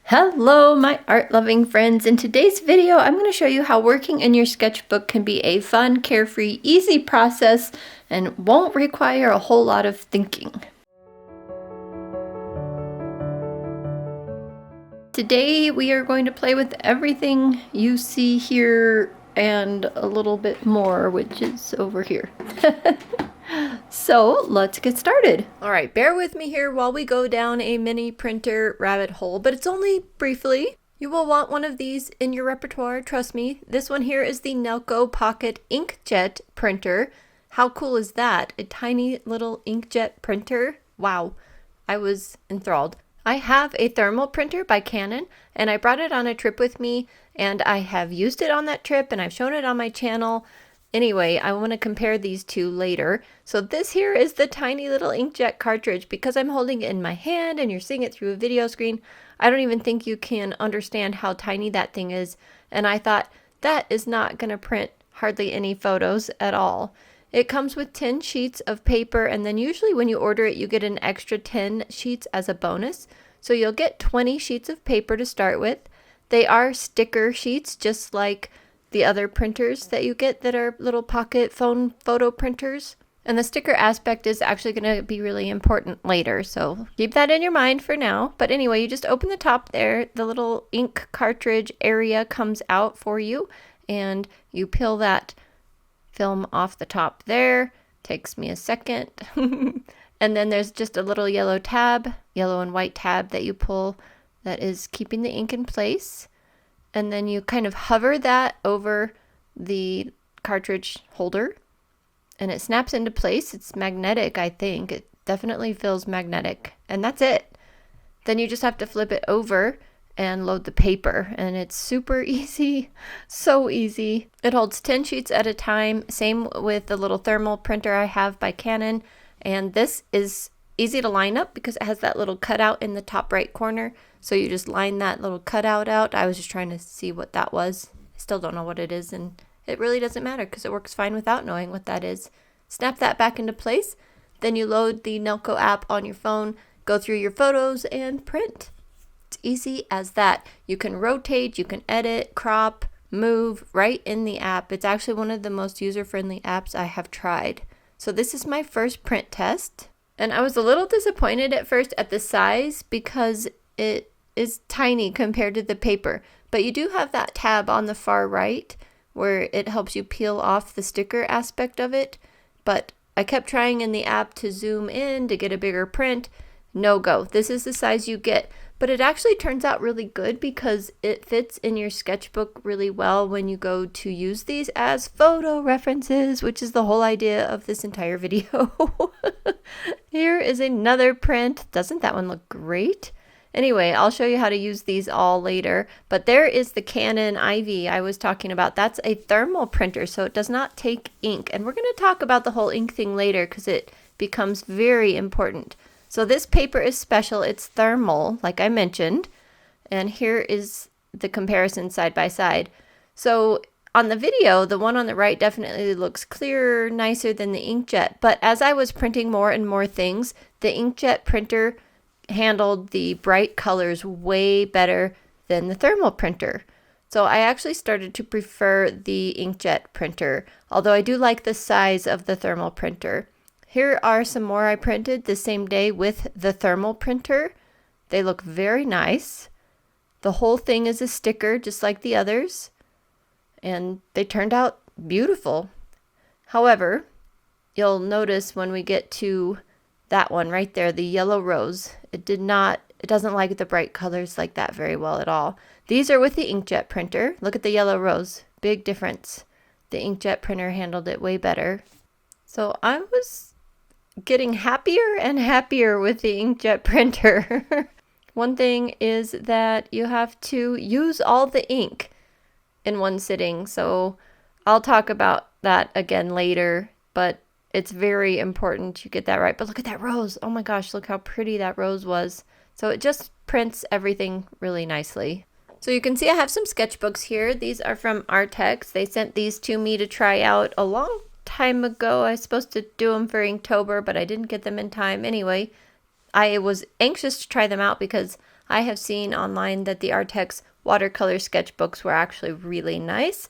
Hello, my art-loving friends. In today's video, I'm going to show you how working in your sketchbook can be a fun, carefree, easy process and won't require a whole lot of thinking. Today, we are going to play with everything you see here and a little bit more, which is over here. So let's get started. All right, bear with me here while we go down a mini printer rabbit hole, but it's only briefly. You will want one of these in your repertoire, trust me. This one here is the Nelco Pocket Inkjet printer. How cool is that? A tiny little inkjet printer. Wow, I was enthralled. I have a thermal printer by Canon, and I brought it on a trip with me, and I have used it on that trip, and I've shown it on my channel. Anyway, I want to compare these two later. So this here is the tiny little inkjet cartridge. Because I'm holding it in my hand and you're seeing it through a video screen, I don't even think you can understand how tiny that thing is. And I thought, that is not going to print hardly any photos at all. It comes with 10 sheets of paper, and then usually when you order it, you get an extra 10 sheets as a bonus. So you'll get 20 sheets of paper to start with. They are sticker sheets, just like the other printers that you get that are little pocket phone photo printers. And the sticker aspect is actually going to be really important later, so keep that in your mind for now. But anyway, you just open the top there, the little ink cartridge area comes out for you, and you peel that film off the top there. Takes me a second. And then there's just a little yellow tab, yellow and white tab that you pull that is keeping the ink in place. And then you kind of hover that over the cartridge holder and it snaps into place. It's magnetic, I think. It definitely feels magnetic. And that's it. Then you just have to flip it over and load the paper. And it's super easy. So easy. It holds 10 sheets at a time. Same with the little thermal printer I have by Canon. And this is easy to line up because it has that little cutout in the top right corner. So you just line that little cutout out. I was just trying to see what that was. I still don't know what it is, and it really doesn't matter because it works fine without knowing what that is. Snap that back into place. Then you load the Nelco app on your phone, go through your photos, and print. It's easy as that. You can rotate, you can edit, crop, move right in the app. It's actually one of the most user-friendly apps I have tried. So this is my first print test. And I was a little disappointed at first at the size because it is tiny compared to the paper. But you do have that tab on the far right where it helps you peel off the sticker aspect of it. But I kept trying in the app to zoom in to get a bigger print. No go. This is the size you get. But it actually turns out really good because it fits in your sketchbook really well when you go to use these as photo references, which is the whole idea of this entire video. Here is another print. Doesn't that one look great? Anyway, I'll show you how to use these all later. But there is the Canon Ivy I was talking about. That's a thermal printer, so it does not take ink. And we're going to talk about the whole ink thing later because it becomes very important. So this paper is special. It's thermal, like I mentioned. And here is the comparison side by side. So on the video, the one on the right definitely looks clearer, nicer than the inkjet. But as I was printing more and more things, the inkjet printer handled the bright colors way better than the thermal printer. So I actually started to prefer the inkjet printer, although I do like the size of the thermal printer. Here are some more I printed the same day with the thermal printer. They look very nice. The whole thing is a sticker just like the others, and they turned out beautiful. However, you'll notice when we get to that one right there, the yellow rose, it doesn't like the bright colors like that very well at all. These are with the inkjet printer. Look at the yellow rose. Big difference. The inkjet printer handled it way better. So I was getting happier and happier with the inkjet printer. One thing is that you have to use all the ink in one sitting. So I'll talk about that again later, but it's very important you get that right. But look at that rose. Oh my gosh, look how pretty that rose was. So it just prints everything really nicely. So you can see I have some sketchbooks here. These are from Arrtx. They sent these to me to try out a long time ago. I was supposed to do them for Inktober, but I didn't get them in time. Anyway, I was anxious to try them out because I have seen online that the Arrtx watercolor sketchbooks were actually really nice,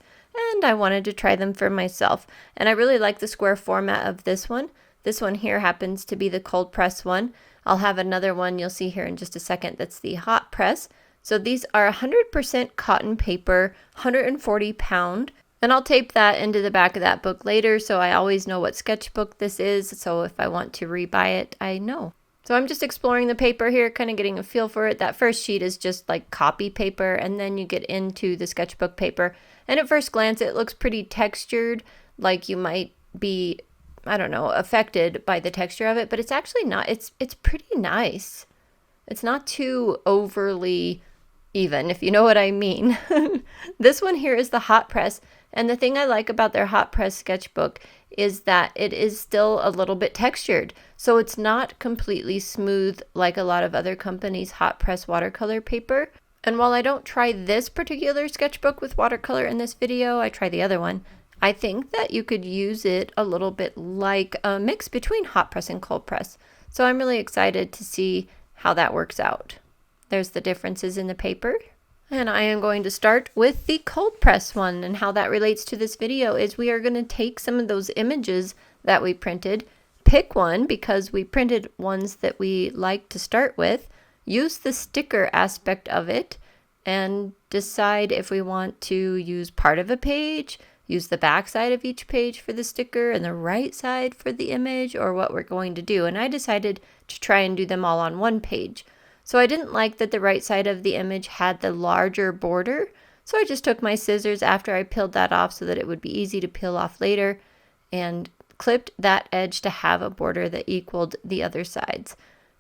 and I wanted to try them for myself. And I really like the square format of this one. This one here happens to be the cold press one. I'll have another one you'll see here in just a second that's the hot press. So these are 100% cotton paper, 140 pound. And I'll tape that into the back of that book later so I always know what sketchbook this is. So if I want to rebuy it, I know. So I'm just exploring the paper here, kind of getting a feel for it. That first sheet is just like copy paper, and then you get into the sketchbook paper. And at first glance, it looks pretty textured, like you might be, I don't know, affected by the texture of it, but it's actually not. It's pretty nice. It's not too overly even, if you know what I mean. This one here is the hot press, and the thing I like about their hot press sketchbook is that it is still a little bit textured. So it's not completely smooth like a lot of other companies' hot press watercolor paper. And while I don't try this particular sketchbook with watercolor in this video, I try the other one. I think that you could use it a little bit like a mix between hot press and cold press. So I'm really excited to see how that works out. There's the differences in the paper. And I am going to start with the cold press one, and how that relates to this video is we are going to take some of those images that we printed, pick one because we printed ones that we like to start with, use the sticker aspect of it, and decide if we want to use part of a page, use the back side of each page for the sticker and the right side for the image, or what we're going to do. And I decided to try and do them all on one page. So I didn't like that the right side of the image had the larger border, so I just took my scissors after I peeled that off so that it would be easy to peel off later, and clipped that edge to have a border that equaled the other sides.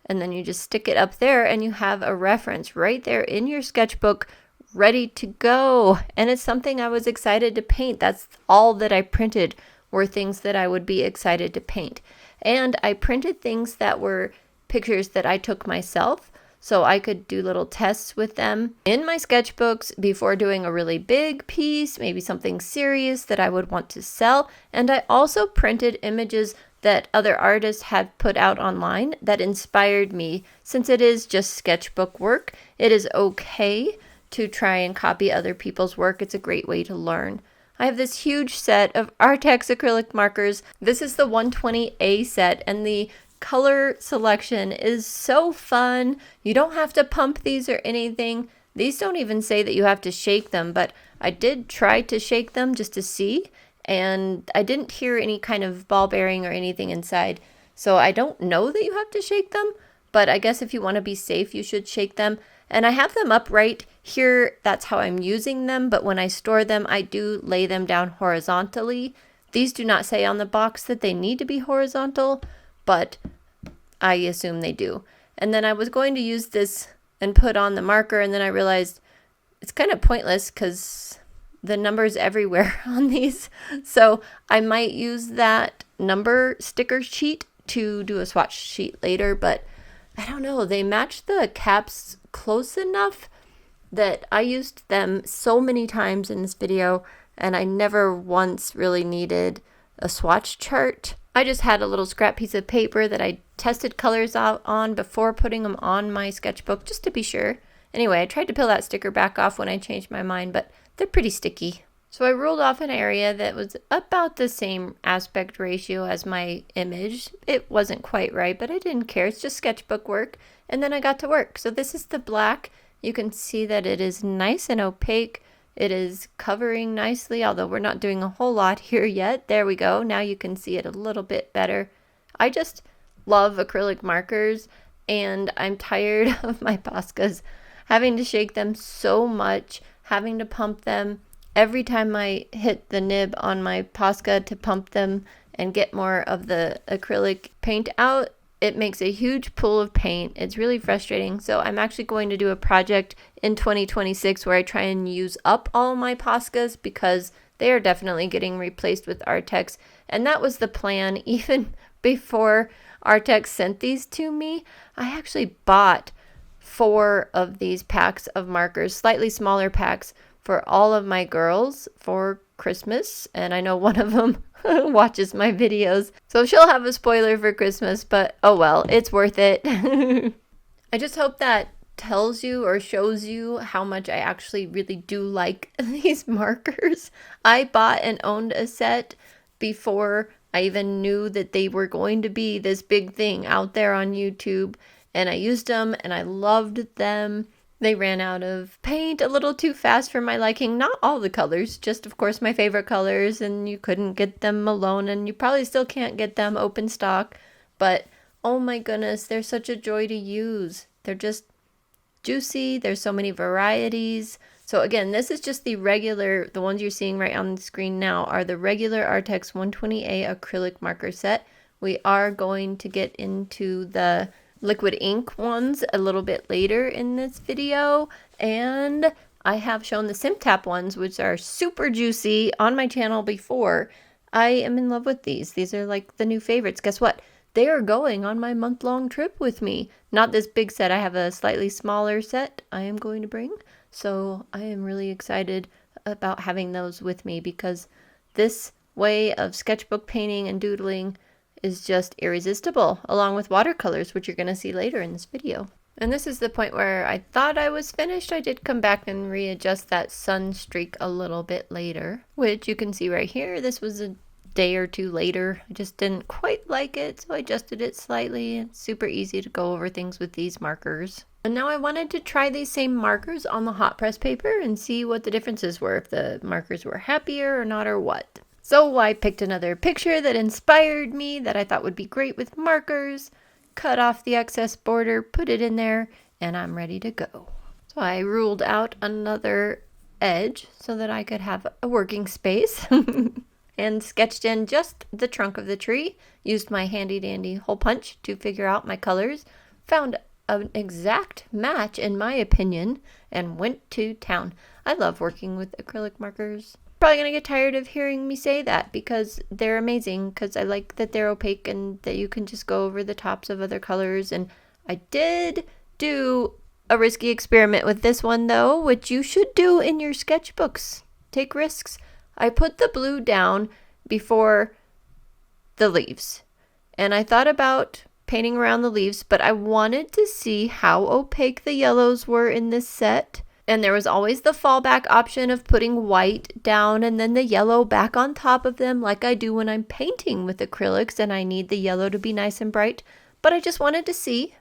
And then you just stick it up there and you have a reference right there in your sketchbook ready to go. And it's something I was excited to paint. That's all that I printed were things that I would be excited to paint. And I printed things that were pictures that I took myself, so I could do little tests with them in my sketchbooks before doing a really big piece, maybe something serious that I would want to sell. And I also printed images that other artists had put out online that inspired me. Since it is just sketchbook work, it is okay to try and copy other people's work. It's a great way to learn. I have this huge set of Arrtx acrylic markers. This is the 120A set, and the color selection is so fun. You don't have to pump these or anything. These don't even say that you have to shake them, but I did try to shake them just to see, and I didn't hear any kind of ball bearing or anything inside. So I don't know that you have to shake them, but I guess if you want to be safe, you should shake them. And I have them upright here. That's how I'm using them, but when I store them, I do lay them down horizontally. These do not say on the box that they need to be horizontal, but I assume they do. And then I was going to use this and put on the marker, and then I realized it's kind of pointless because the number's everywhere on these. So I might use that number sticker sheet to do a swatch sheet later, but I don't know. They match the caps close enough that I used them so many times in this video, and I never once really needed a swatch chart. I just had a little scrap piece of paper that I tested colors out on before putting them on my sketchbook, just to be sure. Anyway, I tried to peel that sticker back off when I changed my mind, but they're pretty sticky. So I ruled off an area that was about the same aspect ratio as my image. It wasn't quite right, but I didn't care. It's just sketchbook work. And then I got to work. So this is the black. You can see that it is nice and opaque. It is covering nicely, although we're not doing a whole lot here yet. There we go. Now you can see it a little bit better. I just love acrylic markers, and I'm tired of my Poscas having to shake them so much, having to pump them. Every time I hit the nib on my Posca to pump them and get more of the acrylic paint out, it makes a huge pool of paint. It's really frustrating. So I'm actually going to do a project in 2026 where I try and use up all my Poscas because they are definitely getting replaced with Arrtx. And that was the plan even before Arrtx sent these to me. I actually bought 4 of these packs of markers, slightly smaller packs, for all of my girls for Christmas. And I know one of them watches my videos, so she'll have a spoiler for Christmas, but oh well, it's worth it. I just hope that tells you or shows you how much I actually really do like these markers. I bought and owned a set before I even knew that they were going to be this big thing out there on YouTube, and I used them and I loved them. They ran out of paint a little too fast for my liking. Not all the colors, just of course my favorite colors, and you couldn't get them alone, and you probably still can't get them open stock, but oh my goodness, they're such a joy to use. They're just juicy. There's so many varieties. So again, this is just the regular, the ones you're seeing right on the screen now are the regular Arrtx 120A acrylic marker set. We are going to get into the liquid ink ones a little bit later in this video, and I have shown the SimTap ones, which are super juicy, on my channel before. I am in love with these. These are like the new favorites. Guess what? They are going on my month-long trip with me. Not this big set. I have a slightly smaller set I am going to bring. So I am really excited about having those with me, because this way of sketchbook painting and doodling is just irresistible, along with watercolors, which you're going to see later in this video. And this is the point where I thought I was finished. I did come back and readjust that sun streak a little bit later, which you can see right here. This was a day or two later. I just didn't quite like it, so I adjusted it slightly. It's super easy to go over things with these markers. And now I wanted to try these same markers on the hot press paper and see what the differences were, if the markers were happier or not, or what. So I picked another picture that inspired me that I thought would be great with markers, cut off the excess border, put it in there, and I'm ready to go. So I ruled out another edge so that I could have a working space. And sketched in just the trunk of the tree, used my handy dandy hole punch to figure out my colors, found an exact match in my opinion, and went to town. I love working with acrylic markers. Probably gonna get tired of hearing me say that, because they're amazing, because I like that they're opaque and that you can just go over the tops of other colors. And I did do a risky experiment with this one though, which you should do in your sketchbooks. Take risks. I put the blue down before the leaves, and I thought about painting around the leaves, but I wanted to see how opaque the yellows were in this set. And there was always the fallback option of putting white down and then the yellow back on top of them, like I do when I'm painting with acrylics and I need the yellow to be nice and bright. But I just wanted to see,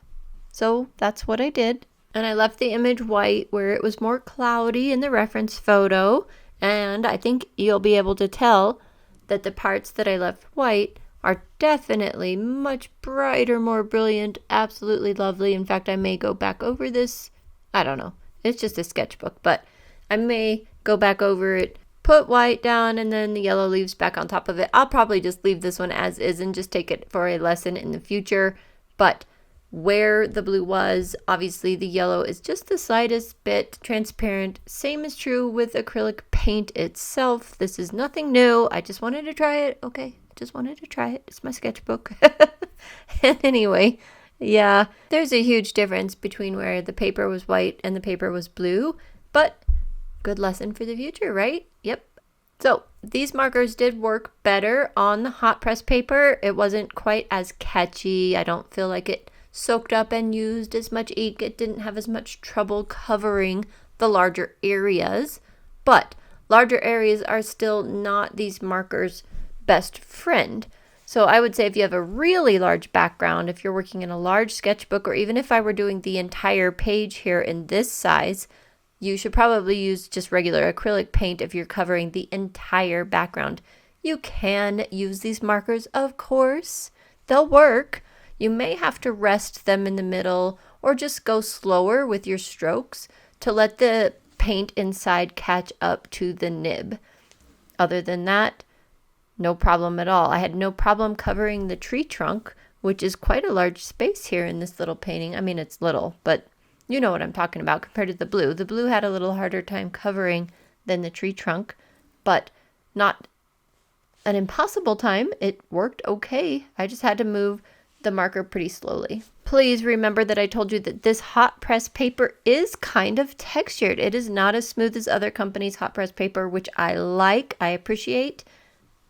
so that's what I did. And I left the image white where it was more cloudy in the reference photo. And I think you'll be able to tell that the parts that I left white are definitely much brighter, more brilliant, absolutely lovely. In fact, I may go back over this. I don't know. It's just a sketchbook, but I may go back over it, put white down, and then the yellow leaves back on top of it. I'll probably just leave this one as is and just take it for a lesson in the future. But where the blue was, obviously the yellow is just the slightest bit transparent. Same is true with acrylic paint itself. This is nothing new. I just wanted to try it. Okay, just wanted to try it. It's my sketchbook. And anyway, yeah, there's a huge difference between where the paper was white and the paper was blue, but good lesson for the future, right? Yep. So these markers did work better on the hot press paper. It wasn't quite as catchy. I don't feel like it soaked up and used as much ink. It didn't have as much trouble covering the larger areas, but larger areas are still not these markers' best friend. So I would say if you have a really large background, if you're working in a large sketchbook, or even if I were doing the entire page here in this size, you should probably use just regular acrylic paint if you're covering the entire background. You can use these markers, of course. They'll work. You may have to rest them in the middle or just go slower with your strokes to let the paint inside catch up to the nib. Other than that, no problem at all. I had no problem covering the tree trunk, which is quite a large space here in this little painting. I mean, it's little, but you know what I'm talking about compared to the blue. The blue had a little harder time covering than the tree trunk, but not an impossible time. It worked okay. I just had to move the marker pretty slowly. Please remember that I told you that this hot press paper is kind of textured. It is not as smooth as other companies' hot press paper, which I like, I appreciate,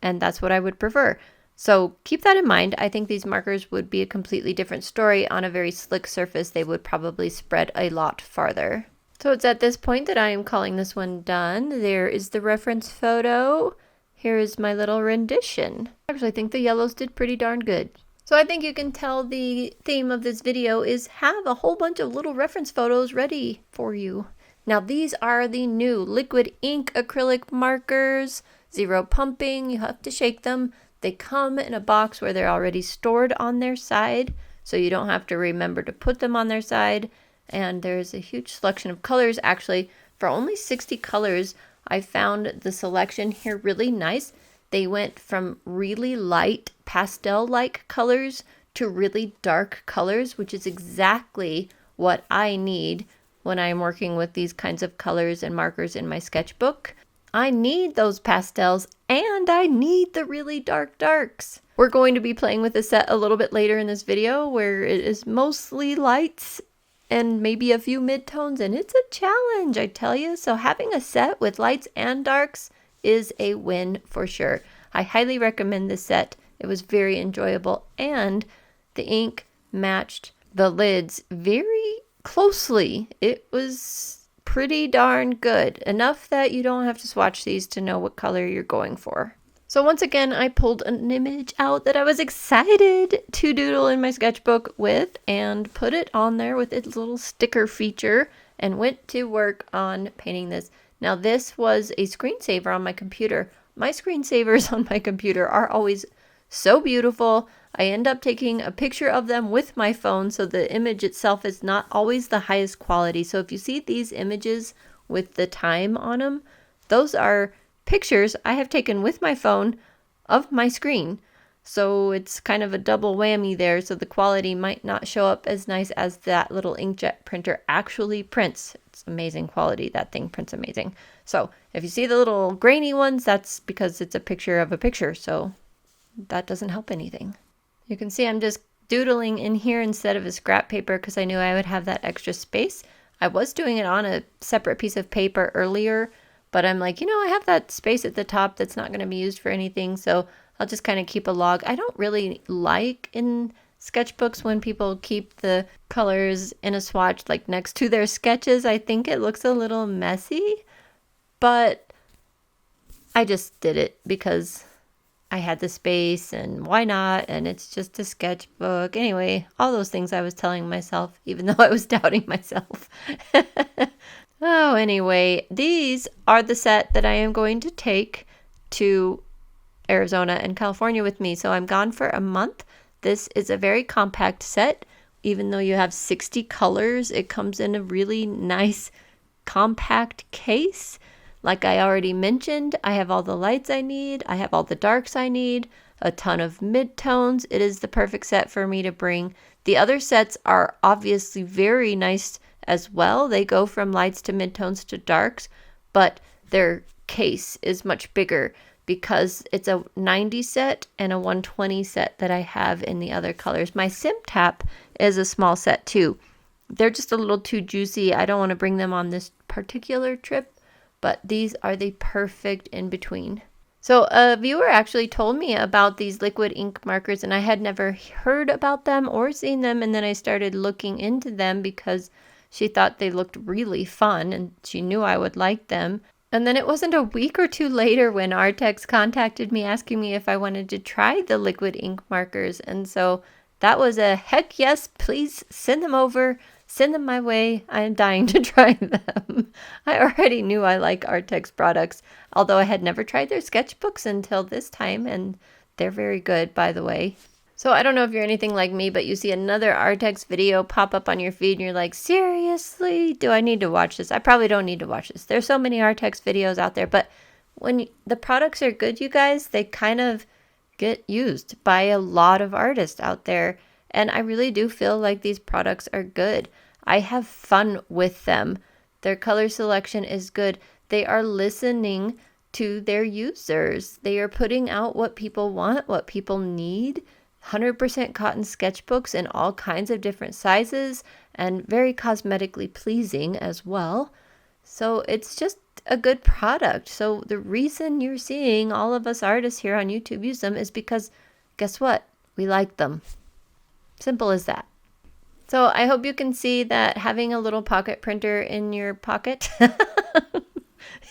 and that's what I would prefer. So keep that in mind. I think these markers would be a completely different story on a very slick surface. They would probably spread a lot farther. So it's at this point that I am calling this one done. There is the reference photo. Here is my little rendition. Actually, I think the yellows did pretty darn good. So I think you can tell the theme of this video is have a whole bunch of little reference photos ready for you. Now these are the new liquid ink acrylic markers. Zero pumping, you have to shake them. They come in a box where they're already stored on their side, so you don't have to remember to put them on their side. And there's a huge selection of colors. Actually, for only 60 colors, I found the selection here really nice. They went from really light pastel-like colors to really dark colors, which is exactly what I need when I'm working with these kinds of colors and markers in my sketchbook. I need those pastels and I need the really dark darks. We're going to be playing with a set a little bit later in this video where it is mostly lights and maybe a few midtones, and it's a challenge, I tell you. So having a set with lights and darks is a win for sure. I highly recommend this set. It was very enjoyable, and the ink matched the lids very closely. It was pretty darn good. Enough that you don't have to swatch these to know what color you're going for. So once again, I pulled an image out that I was excited to doodle in my sketchbook with and put it on there with its little sticker feature and went to work on painting this. Now this was a screensaver on my computer. My screensavers on my computer are always so beautiful. I end up taking a picture of them with my phone, so the image itself is not always the highest quality. So if you see these images with the time on them, those are pictures I have taken with my phone of my screen. So it's kind of a double whammy there, so the quality might not show up as nice as that little inkjet printer actually prints. It's amazing quality. That thing prints amazing. So if you see the little grainy ones, that's because it's a picture of a picture, so that doesn't help anything. You can see I'm just doodling in here instead of a scrap paper because I knew I would have that extra space. I was doing it on a separate piece of paper earlier, but I'm like, I have that space at the top that's not going to be used for anything, so I'll just kind of keep a log. I don't really like in sketchbooks when people keep the colors in a swatch like next to their sketches. I think it looks a little messy, but I just did it because I had the space and why not? And it's just a sketchbook. Anyway, all those things I was telling myself, even though I was doubting myself. Oh, anyway, these are the set that I am going to take to Arizona and California with me. So I'm gone for a month. This is a very compact set. Even though you have 60 colors, it comes in a really nice compact case. Like I already mentioned, I have all the lights I need. I have all the darks I need, a ton of midtones. It is the perfect set for me to bring. The other sets are obviously very nice as well. They go from lights to midtones to darks, but their case is much bigger because it's a 90 set and a 120 set that I have in the other colors. My Sim Tap is a small set too. They're just a little too juicy. I don't want to bring them on this particular trip, but these are the perfect in between. So a viewer actually told me about these liquid ink markers, and I had never heard about them or seen them, and then I started looking into them because she thought they looked really fun and she knew I would like them. And then it wasn't a week or two later when Arrtx contacted me asking me if I wanted to try the liquid ink markers. And so that was a heck yes, please send them over, send them my way. I am dying to try them. I already knew I like Arrtx products, although I had never tried their sketchbooks until this time, and they're very good, by the way. So I don't know if you're anything like me, but you see another Arrtx video pop up on your feed and you're like, seriously, do I need to watch this? I probably don't need to watch this. There's so many Arrtx videos out there, but when the products are good, you guys, they kind of get used by a lot of artists out there. And I really do feel like these products are good. I have fun with them. Their color selection is good. They are listening to their users. They are putting out what people want, what people need. 100% cotton sketchbooks in all kinds of different sizes and very cosmetically pleasing as well. So it's just a good product. So the reason you're seeing all of us artists here on YouTube use them is because guess what? We like them. Simple as that. So I hope you can see that having a little pocket printer in your pocket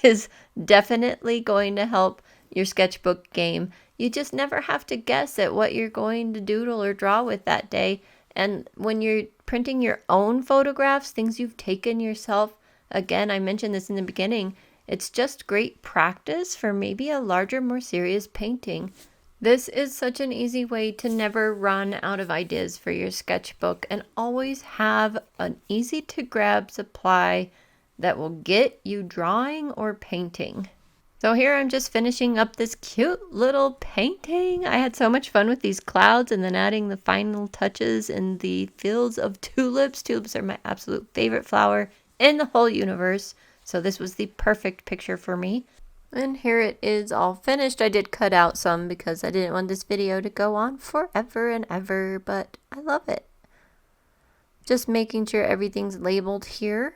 is definitely going to help your sketchbook game. You just never have to guess at what you're going to doodle or draw with that day. And when you're printing your own photographs, things you've taken yourself, again, I mentioned this in the beginning, it's just great practice for maybe a larger, more serious painting. This is such an easy way to never run out of ideas for your sketchbook and always have an easy to grab supply that will get you drawing or painting. So here I'm just finishing up this cute little painting. I had so much fun with these clouds and then adding the final touches in the fields of tulips. Tulips are my absolute favorite flower in the whole universe. So this was the perfect picture for me. And here it is all finished. I did cut out some because I didn't want this video to go on forever and ever, but I love it. Just making sure everything's labeled here.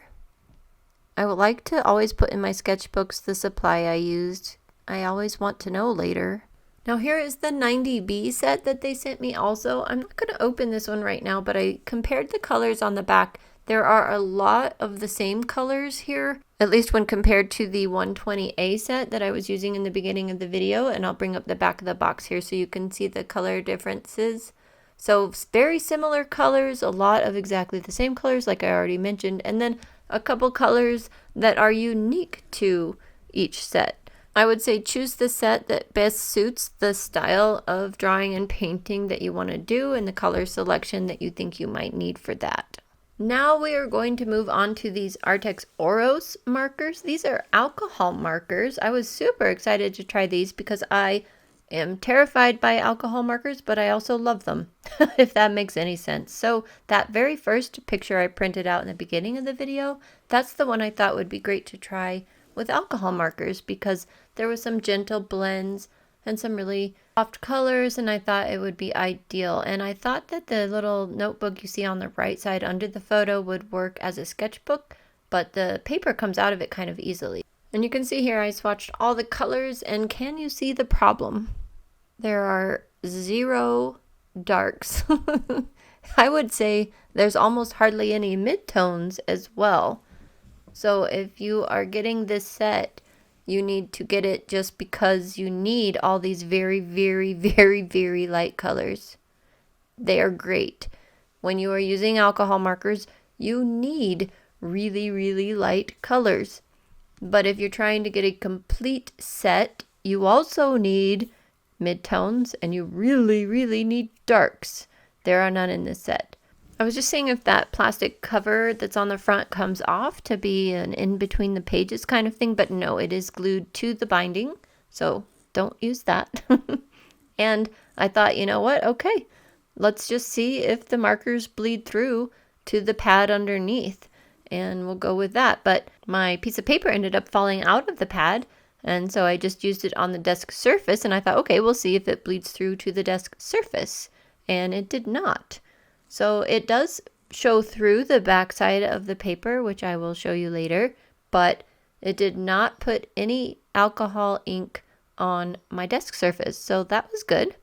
I would like to always put in my sketchbooks the supply I used. I always want to know later. Now here is the 90B set that they sent me also. I'm not going to open this one right now, but I compared the colors on the back. There are a lot of the same colors here, at least when compared to the 120A set that I was using in the beginning of the video, and I'll bring up the back of the box here so you can see the color differences. So very similar colors, a lot of exactly the same colors like I already mentioned, and then a couple colors that are unique to each set. I would say choose the set that best suits the style of drawing and painting that you want to do and the color selection that you think you might need for that. Now we are going to move on to these Arrtx Oros markers. These are alcohol markers. I was super excited to try these because I am terrified by alcohol markers, but I also love them, if that makes any sense. So that very first picture I printed out in the beginning of the video, that's the one I thought would be great to try with alcohol markers because there was some gentle blends and some really soft colors, and I thought it would be ideal. And I thought that the little notebook you see on the right side under the photo would work as a sketchbook, but the paper comes out of it kind of easily. And you can see here I swatched all the colors, and can you see the problem? There are 0 darks. I would say there's almost hardly any midtones as well. So if you are getting this set, you need to get it just because you need all these very, very, very, very light colors. They are great. When you are using alcohol markers, you need really, really light colors. But if you're trying to get a complete set, you also need midtones and you really, really need darks. There are none in this set. I was just seeing if that plastic cover that's on the front comes off to be an in between the pages kind of thing, but no, it is glued to the binding, so don't use that. And I thought, you know what, okay, let's just see if the markers bleed through to the pad underneath, and we'll go with that. But my piece of paper ended up falling out of the pad, and so I just used it on the desk surface, and I thought, okay, we'll see if it bleeds through to the desk surface, and it did not. So it does show through the back side of the paper, which I will show you later, but it did not put any alcohol ink on my desk surface. So that was good.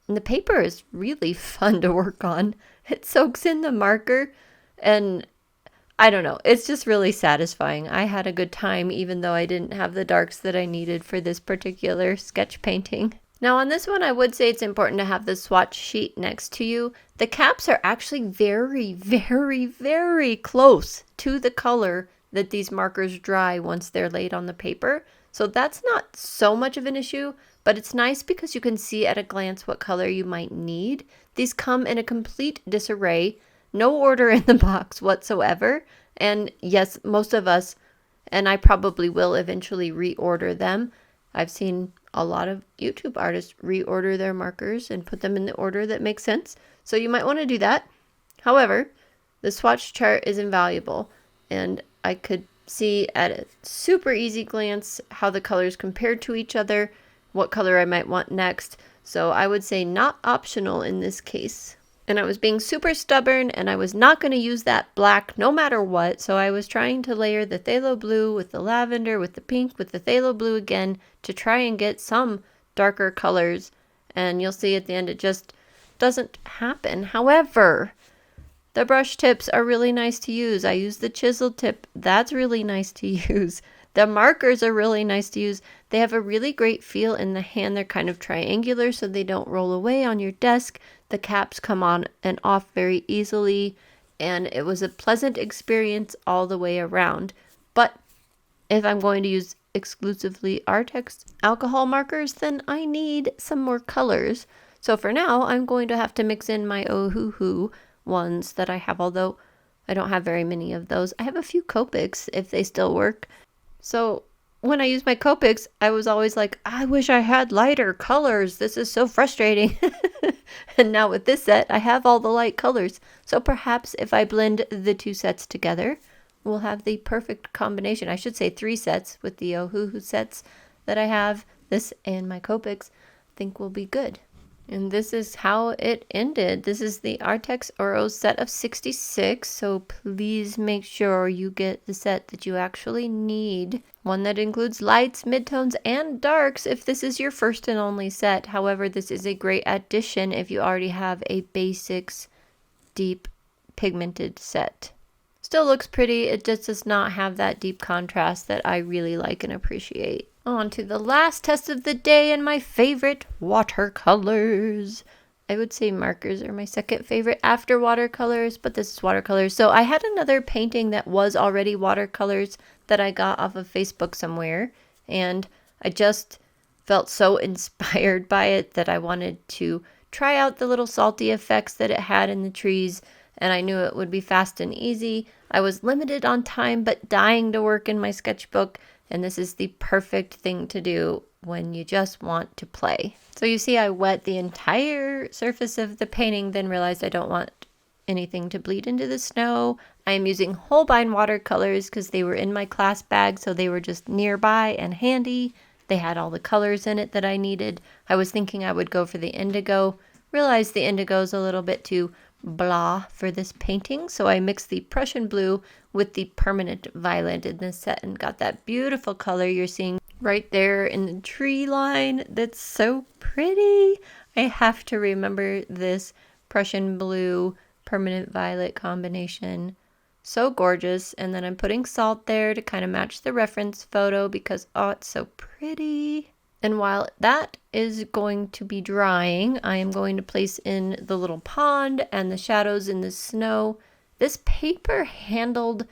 And the paper is really fun to work on. It soaks in the marker and I don't know, it's just really satisfying. I had a good time even though I didn't have the darks that I needed for this particular sketch painting. Now on this one, I would say it's important to have the swatch sheet next to you. The caps are actually very, very, very close to the color that these markers dry once they're laid on the paper. So that's not so much of an issue, but it's nice because you can see at a glance what color you might need. These come in a complete disarray, no order in the box whatsoever. And yes, most of us, and I probably will eventually reorder them. I've seen a lot of YouTube artists reorder their markers and put them in the order that makes sense. So you might want to do that. However, the swatch chart is invaluable, and I could see at a super easy glance how the colors compared to each other, what color I might want next. So I would say not optional in this case. And I was being super stubborn and I was not going to use that black no matter what. So I was trying to layer the phthalo blue with the lavender, with the pink, with the phthalo blue again to try and get some darker colors And you'll see at the end it just doesn't happen. However, the brush tips are really nice to use. I use the chisel tip. That's really nice to use. The markers are really nice to use. They have a really great feel in the hand. They're kind of triangular so they don't roll away on your desk. The caps come on and off very easily. And it was a pleasant experience all the way around. But if I'm going to use exclusively Arrtx alcohol markers, then I need some more colors. So for now, I'm going to have to mix in my Ohuhu ones that I have, although I don't have very many of those. I have a few Copics if they still work. So when I use my Copics, I was always like, I wish I had lighter colors. This is so frustrating. And now with this set, I have all the light colors. So perhaps if I blend the two sets together, we'll have the perfect combination. I should say 3 sets with the Ohuhu sets that I have. This and my Copics I think will be good. And this is how it ended. This is the Arrtx Oro set of 66, so please make sure you get the set that you actually need. One that includes lights, midtones, and darks if this is your first and only set. However, this is a great addition if you already have a basics deep pigmented set. Still looks pretty, it just does not have that deep contrast that I really like and appreciate. On to the last test of the day and my favorite, watercolors. I would say markers are my second favorite after watercolors, but this is watercolors. So I had another painting that was already watercolors that I got off of Facebook somewhere, and I just felt so inspired by it that I wanted to try out the little salty effects that it had in the trees, and I knew it would be fast and easy. I was limited on time, but dying to work in my sketchbook, and this is the perfect thing to do when you just want to play. So you see I wet the entire surface of the painting, then realized I don't want anything to bleed into the snow. I am using Holbein watercolors because they were in my class bag, so they were just nearby and handy. They had all the colors in it that I needed. I was thinking I would go for the indigo. Realized the indigo is a little bit too blah for this painting, so I mixed the Prussian blue with the permanent violet in this set and got that beautiful color you're seeing right there in the tree line. That's so pretty. I have to remember this Prussian blue permanent violet combination. So gorgeous. And then I'm putting salt there to kind of match the reference photo because oh, it's so pretty. And while that is going to be drying, I am going to place in the little pond and the shadows in the snow. This paper handled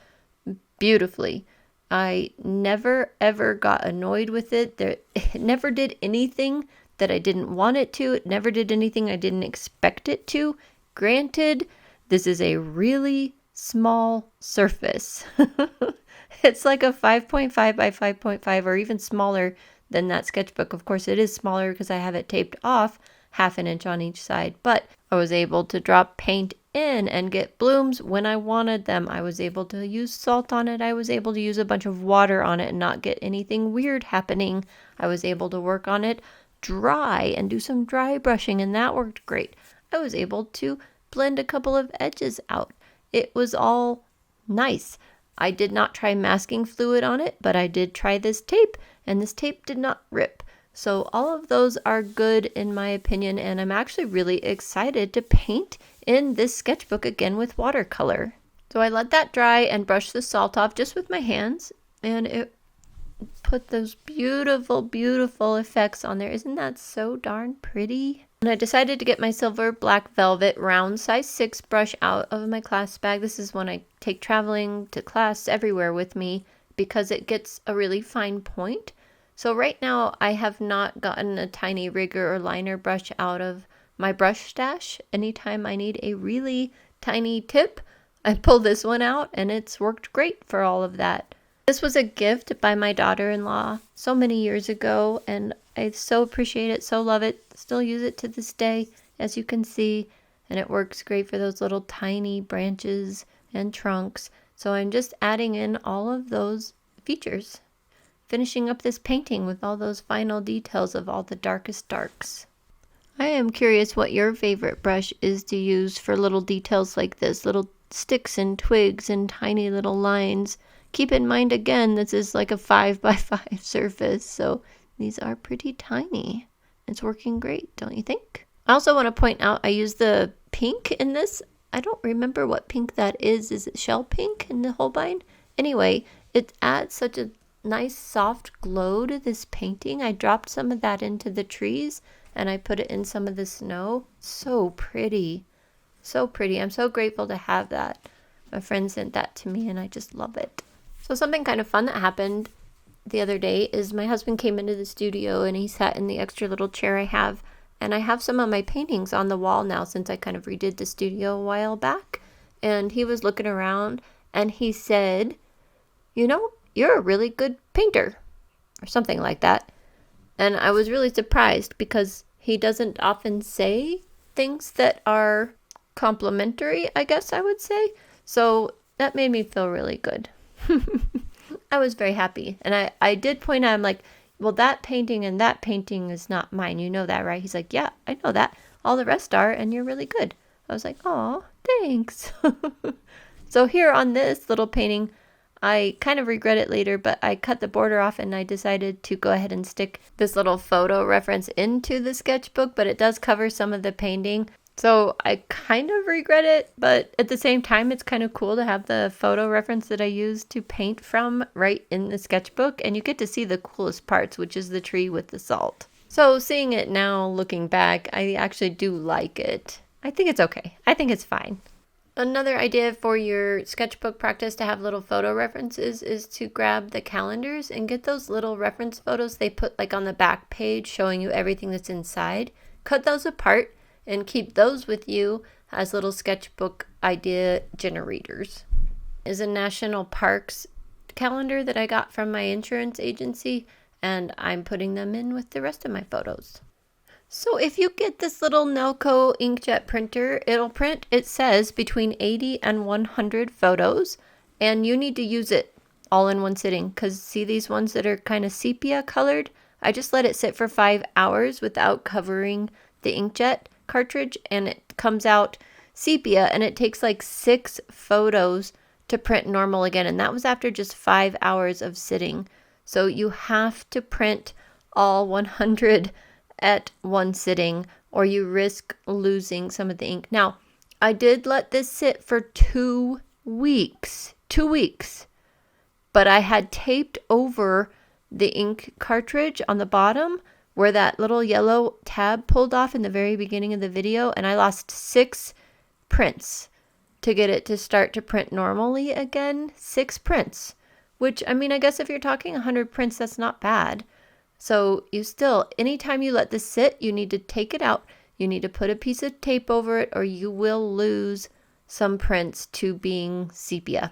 beautifully. I never ever got annoyed with it. It never did anything that I didn't want it to. It never did anything I didn't expect it to. Granted, this is a really small surface. It's like a 5.5 by 5.5 or even smaller than that sketchbook. Of course, it is smaller because I have it taped off 1/2 inch on each side, but I was able to drop paint in and get blooms when I wanted them. I was able to use salt on it. I was able to use a bunch of water on it and not get anything weird happening. I was able to work on it dry and do some dry brushing, and that worked great. I was able to blend a couple of edges out. It was all nice. I did not try masking fluid on it, but I did try this tape, and this tape did not rip. So all of those are good in my opinion, and I'm actually really excited to paint in this sketchbook again with watercolor. So I let that dry and brush the salt off just with my hands, and it put those beautiful, beautiful effects on there. Isn't that so darn pretty? And I decided to get my silver black velvet round size 6 brush out of my class bag. This is one I take traveling to class everywhere with me because it gets a really fine point. So right now I have not gotten a tiny rigger or liner brush out of my brush stash. Anytime I need a really tiny tip, I pull this one out and it's worked great for all of that. This was a gift by my daughter-in-law so many years ago, and I so appreciate it, so love it. Still use it to this day, as you can see, and it works great for those little tiny branches and trunks. So I'm just adding in all of those features, finishing up this painting with all those final details of all the darkest darks. I am curious what your favorite brush is to use for little details like this, little sticks and twigs and tiny little lines. Keep in mind again, this is like a 5 by 5 surface, so these are pretty tiny. It's working great, don't you think? I also want to point out I use the pink in this. I don't remember what pink that is. Is it shell pink in the Holbein? Anyway, it adds such a nice soft glow to this painting. I dropped some of that into the trees and I put it in some of the snow. So pretty. So pretty. I'm so grateful to have that. My friend sent that to me and I just love it. So something kind of fun that happened the other day is my husband came into the studio and he sat in the extra little chair I have. And I have some of my paintings on the wall now since I kind of redid the studio a while back. And he was looking around and he said, you know, you're a really good painter or something like that. And I was really surprised because he doesn't often say things that are complimentary, I guess I would say. So that made me feel really good. I was very happy. And I did point out, I'm like, well, that painting and that painting is not mine. You know that, right? He's like, yeah, I know that. All the rest are, and you're really good. I was like, oh, thanks. So here on this little painting, I kind of regret it later, but I cut the border off and I decided to go ahead and stick this little photo reference into the sketchbook, but it does cover some of the painting. So I kind of regret it, but at the same time, it's kind of cool to have the photo reference that I used to paint from right in the sketchbook. And you get to see the coolest parts, which is the tree with the salt. So seeing it now, looking back, I actually do like it. I think it's okay. I think it's fine. Another idea for your sketchbook practice to have little photo references is to grab the calendars and get those little reference photos they put like on the back page showing you everything that's inside. Cut those apart and keep those with you as little sketchbook idea generators. Is a national parks calendar that I got from my insurance agency, and I'm putting them in with the rest of my photos. So if you get this little Nelco inkjet printer, it'll print, it says, between 80 and 100 photos, and you need to use it all in one sitting, because see these ones that are kind of sepia colored? I just let it sit for 5 hours without covering the inkjet cartridge, and it comes out sepia, and it takes like 6 photos to print normal again, and that was after just 5 hours of sitting. So you have to print all 100 at one sitting, or you risk losing some of the ink. Now, I did let this sit for 2 weeks, but I had taped over the ink cartridge on the bottom where that little yellow tab pulled off in the very beginning of the video, and I lost 6 prints to get it to start to print normally again. 6 prints, which, I mean, I guess if you're talking 100 prints, that's not bad. So you still, anytime you let this sit, you need to take it out. You need to put a piece of tape over it, or you will lose some prints to being sepia.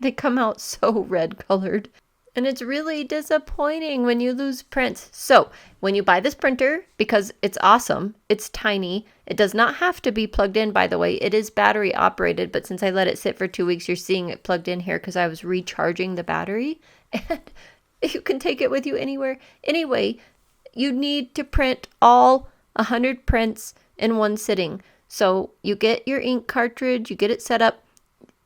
They come out so red colored. And it's really disappointing when you lose prints. So when you buy this printer, because it's awesome, it's tiny. It does not have to be plugged in, by the way. It is battery operated, but since I let it sit for 2 weeks, you're seeing it plugged in here because I was recharging the battery. And you can take it with you anywhere. Anyway, you need to print all 100 prints in one sitting. So you get your ink cartridge, you get it set up.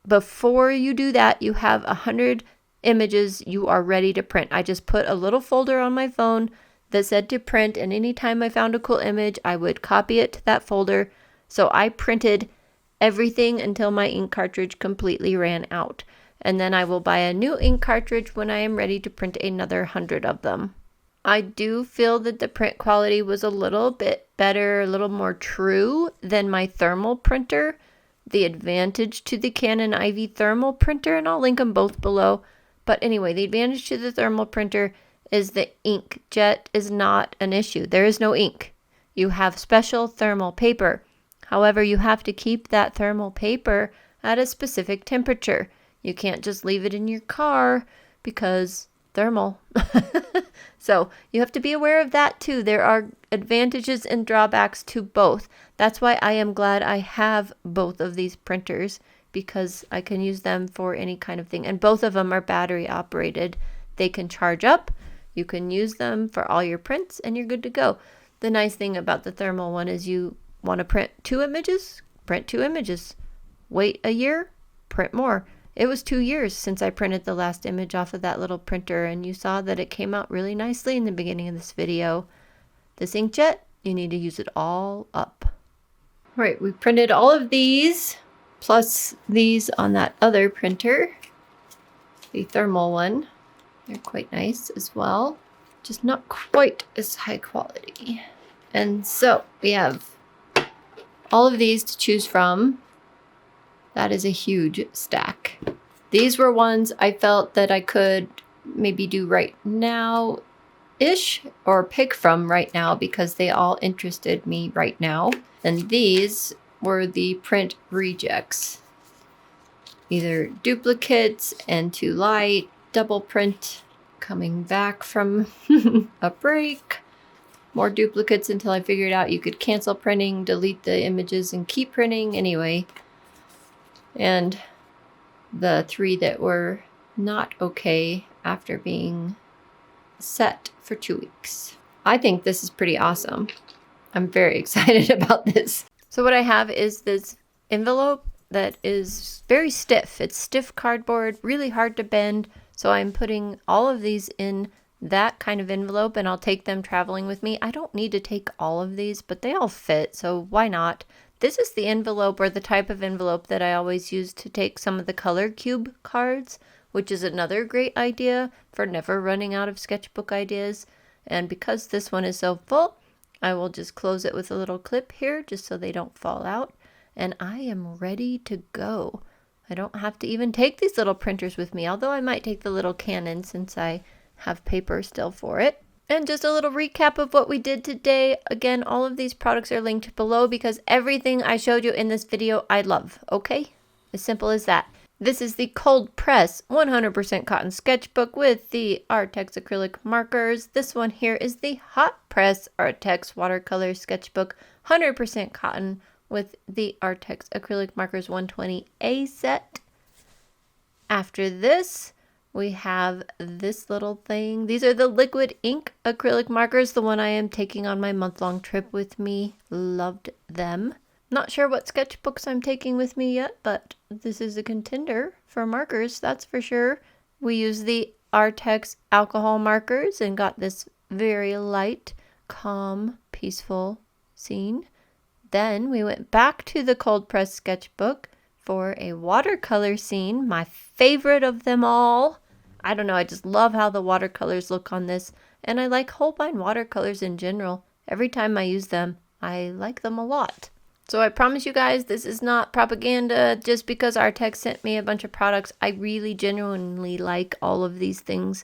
Before you do that, you have 100 images you are ready to print. I just put a little folder on my phone that said to print, and anytime I found a cool image, I would copy it to that folder. So I printed everything until my ink cartridge completely ran out. And then I will buy a new ink cartridge when I am ready to print another 100 of them. I do feel that the print quality was a little bit better, a little more true than my thermal printer. The advantage to the Canon Ivy thermal printer, and I'll link them both below. But anyway, the advantage to the thermal printer is the inkjet is not an issue. There is no ink. You have special thermal paper. However, you have to keep that thermal paper at a specific temperature. You can't just leave it in your car because thermal. So you have to be aware of that too. There are advantages and drawbacks to both. That's why I am glad I have both of these printers, because I can use them for any kind of thing. And both of them are battery operated. They can charge up. You can use them for all your prints and you're good to go. The nice thing about the thermal one is you want to print 2 images, print 2 images. Wait a year, print more. It was 2 years since I printed the last image off of that little printer, and you saw that it came out really nicely in the beginning of this video. this inkjet, you need to use it all up. All right, we printed all of these, plus these on that other printer, the thermal one. They're quite nice as well, just not quite as high quality. And so we have all of these to choose from. That is a huge stack. These were ones I felt that I could maybe do right now-ish, or pick from right now because they all interested me right now. And these were the print rejects. Either duplicates and too light, double print, coming back from a break, more duplicates until I figured out you could cancel printing, delete the images, and keep printing anyway. And the 3 that were not okay after being set for 2 weeks. I think this is pretty awesome. I'm very excited about this. So what I have is this envelope that is very stiff. It's stiff cardboard, really hard to bend. So I'm putting all of these in that kind of envelope, and I'll take them traveling with me. I don't need to take all of these, but they all fit, so why not? This is the envelope, or the type of envelope, that I always use to take some of the color cube cards, which is another great idea for never running out of sketchbook ideas. And because this one is so full, I will just close it with a little clip here just so they don't fall out. And I am ready to go. I don't have to even take these little printers with me, although I might take the little Canon since I have paper still for it. And just a little recap of what we did today. Again, all of these products are linked below because everything I showed you in this video I love, okay? As simple as that. This is the cold press 100% cotton sketchbook with the Arrtx acrylic markers. This one here is the hot press Arrtx watercolor sketchbook 100% cotton with the Arrtx acrylic markers 120A set. After this, we have this little thing. These are the liquid ink acrylic markers, the one I am taking on my month-long trip with me. Loved them. Not sure what sketchbooks I'm taking with me yet, but this is a contender for markers, that's for sure. We use the Arrtx alcohol markers and got this very light, calm, peaceful scene. Then we went back to the cold press sketchbook for a watercolor scene, my favorite of them all. I don't know, I just love how the watercolors look on this, and I like Holbein watercolors in general. Every time I use them, I like them a lot. So I promise you guys, this is not propaganda just because Arrtx sent me a bunch of products. I really genuinely like all of these things.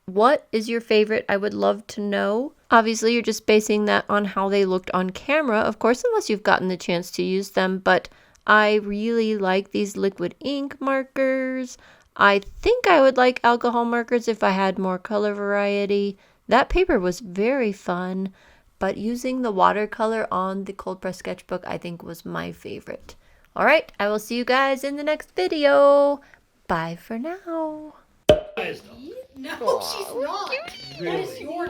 What is your favorite? I would love to know. Obviously, you're just basing that on how they looked on camera, of course, unless you've gotten the chance to use them. But I really like these liquid ink markers. I think I would like alcohol markers if I had more color variety. That paper was very fun, but using the watercolor on the cold press sketchbook I think was my favorite. All right, I will see you guys in the next video. Bye for now. No, she's not. That is your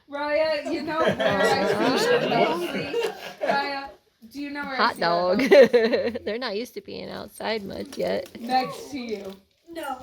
Raya, you know where I see Raya, do you know where I Hot see dog. that? They're not used to being outside much yet. Next to you. No.